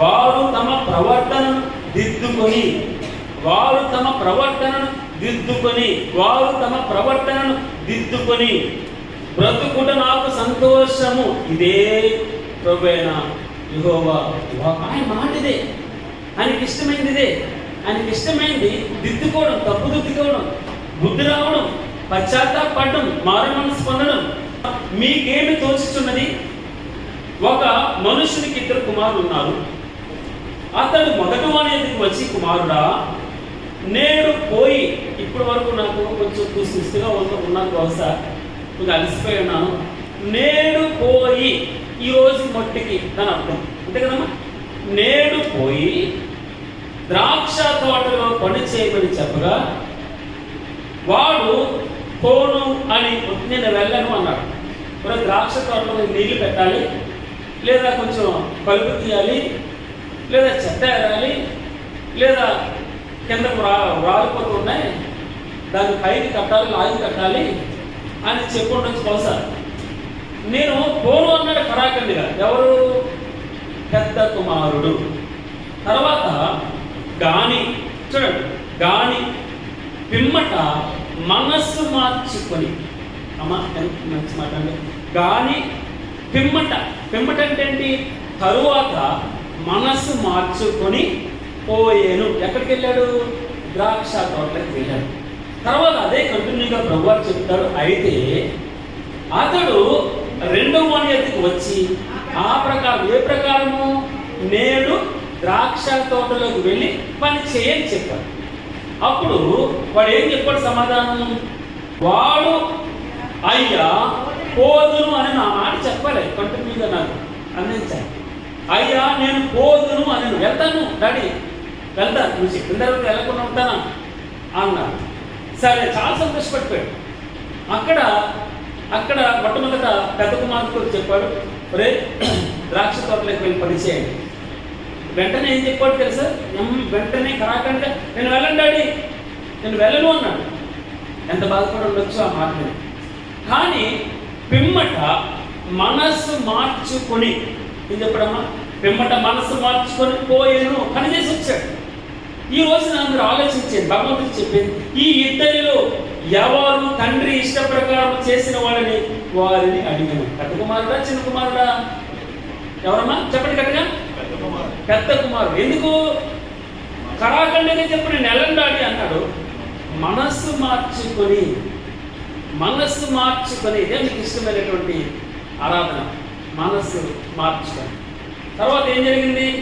వారు తమ ప్రవర్తనను దిద్దుకొని వారు తమ ప్రవర్తనను దిద్దుకొని వారు తమ ప్రవర్తనను దిద్దుకొని బ్రతుకుట నాకు సంతోషము. ఇదే ప్రభువైన యెహోవా ఆయన మాట ఇదే. ఆయనకి ఇష్టమైంది ఇదే. ఆయనకి ఇష్టమైంది దిద్దుకోవడం, తప్పు దిద్దుకోవడం, బుద్ధి రావడం, పశ్చాత్తాపడడం, మారు మనసు పొందడం. మీకేమి తోచుచున్నది? ఒక మనుషునికి 2 కుమారులు ఉన్నారు. అతడు మొదటి వాని ఎదుగు వచ్చి, కుమారుడా, నేడు పోయి, ఇప్పటి వరకు నాకు కొంచెం సుస్థిగా ఉన్నాను, బహుశా కొంచెం అలసిపోయి ఉన్నాను. నేడు పోయి, ఈ రోజు మొట్టికి దాని అర్థం అంతే కదమ్మా. నేడు పోయి ద్రాక్ష తోటలో పని చేయమని చెప్పగా వాడు పోను అని, నేను వెళ్ళను అన్నాడు. ఇప్పుడు ద్రాక్ష తోటలో నీళ్లు పెట్టాలి, లేదా కొంచెం కలుపు తీయాలి, లేదా చెత్త ఎరాలి, లేదా కిందకు రాలిపోతున్నాయి, దాన్ని పైకి కట్టాలి, లాగి కట్టాలి అని చెప్పుకుంటూ బహుశా. నేను పోను అన్నాడు కరాఖండిగా. ఎవరు? పెద్ద కుమారుడు. తర్వాత గాని, చూడండి, గాని పిమ్మట మనస్సు మార్చుకొని, అమ్మా ఎంత మంచి మాట అండి. గాని పిమ్మట, పిమ్మట అంటే ఏంటి? తరువాత మనస్సు మార్చుకొని పోయేను. ఎక్కడికి వెళ్ళాడు? ద్రాక్ష తోటలోకి వెళ్ళాడు. తర్వాత అదే కంటిన్యూగా ప్రభువారు చెప్తాడు. అయితే అతడు 2వ వాని ఎద్దుకు వచ్చి ఆ ప్రకారం, ఏ ప్రకారము? నేడు ద్రాక్ష తోటలోకి వెళ్ళి పని చేయని చెప్పాడు. అప్పుడు వాడు ఏం చెప్పాడు సమాధానం? వాడు అయ్యా పోదును అని నా మాట చెప్పాలి, కంటిన్యూగా నాకు అందించాలి. అయ్యా నేను పోదును అని, వెళ్తాను డాడీ, వెళ్తాను, నువ్వు చెప్పిన తర్వాత వెళ్ళకుండా ఉంటానా అన్నాడు. సరే, చాలా సంతోషపడిపోయాడు. అక్కడ మొట్టమొదట పెద్ద కుమారుడితో చెప్పాడు, రే ద్రాక్ష తోటలోకి వెళ్ళి పని చేయండి. వెంటనే ఏం చెప్పాడు తెలుసా? వెంటనే కరాఖండిగా నేను వెళ్ళను డాడీ, నేను వెళ్ళను అన్నాడు. ఎంత బాధపడి ఉండొచ్చు ఆ మాట మీద. కానీ పిమ్మట మనస్సు మార్చుకొని, ఏం చెప్పడమ్మా? పిమ్మట మనస్సు మార్చుకొని పోయేను, పని చేసి వచ్చాడు. ఈ రోజు అందరూ ఆలోచించాను, భగవంతుడు చెప్పింది, ఈ ఇద్దరిలో ఎవరు తండ్రి ఇష్ట ప్రకారం చేసిన వాళ్ళని వారిని అడిగాను. పెద్ద కుమారుడా, చిన్న కుమారుడా? ఎవరమ్మా చెప్పండి గట్టిగా. పెద్ద కుమారుడు. ఎందుకు? కరాఖండిగా చెప్పు, నేను ఎల్లండాడి అన్నాడు. మనస్సు మార్చుకొని, మనస్సు మార్చుకొని, ఇదే మీకు ఇష్టమైనటువంటి ఆరాధన, మనస్సు మార్చుకొని. తర్వాత ఏం జరిగింది?